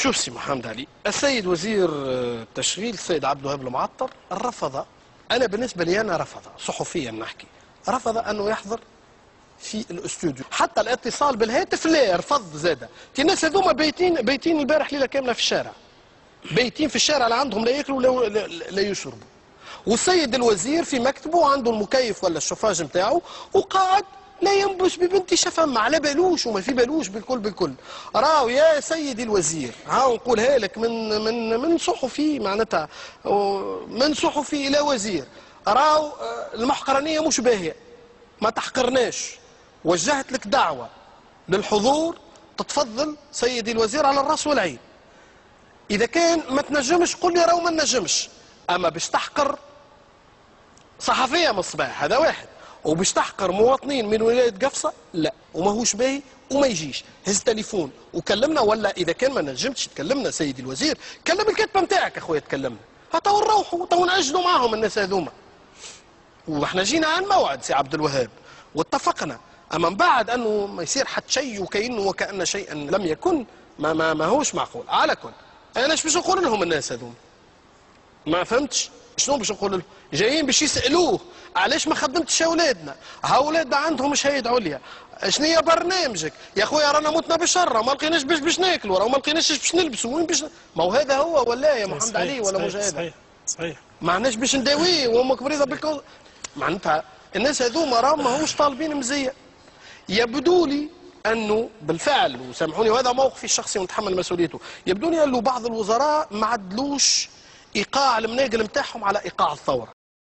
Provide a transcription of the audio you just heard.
شوف سي محمد علي، السيد وزير التشغيل السيد عبد الوهاب المعطر رفض، انا بالنسبه لي انا رفض صحفيا نحكي، رفض انه يحضر في الاستوديو، حتى الاتصال بالهاتف لا رفض زاده. الناس هذوما بايتين البارح ليله كامله في الشارع، بايتين في الشارع لا عندهم لا ياكلوا لا يشربوا، والسيد الوزير في مكتبه عنده المكيف ولا الشفاج نتاعو وقاعد لا ينبش ببنتي شفم، على بالوش وما في بالوش بالكل. راهو يا سيدي الوزير، هاو نقولها لك من صحفي معناتها، من صحفي الى وزير، راهو المحقرانيه مش باهيه، ما تحقرناش، وجهت لك دعوه للحضور، تتفضل سيدي الوزير على الراس والعين. اذا كان ما تنجمش قل لي راهو ما نجمش، اما باش تحقر صحفيه من الصباح هذا واحد، وباش تحقر مواطنين من ولايه قفصه لا، وماهوش باهي وما يجيش. هز تليفون وكلمنا، ولا اذا كان ما نجمتش تكلمنا سيدي الوزير كلم الكتبه نتاعك اخويا تكلمنا، تو نروحوا تو نأجلوا معاهم الناس هذوما. واحنا جينا عن موعد سي عبد الوهاب واتفقنا، اما من بعد انه ما يصير حتى شيء وكانه وكان شيئا لم يكن، ما هوش معقول. على كل انا ايش باش نقول لهم الناس هذوما؟ ما فهمتش شنو باش نقول لهم؟ جايين باش يسالوه علاش ما خدمتش اولادنا؟ اولادنا عندهم شهاده عليا، شنو هي برنامجك؟ يا خويا رانا متنا بالشر، ما لقيناش باش ناكلوا، راه ما لقيناش باش نلبسوا، وين باش ما هو هذا هو ولا يا محمد علي ولا مش هذا؟ صحيح ما عندناش باش نداويه وامك مريضه معناتها الناس هذوما راهم ماهوش طالبين مزيه. يبدو لي انه بالفعل، وسامحوني وهذا موقفي الشخصي ونتحمل مسؤوليته، يبدو لي انه بعض الوزراء ما عدلوش ايقاع المناقل نتاعهم على ايقاع الثوره.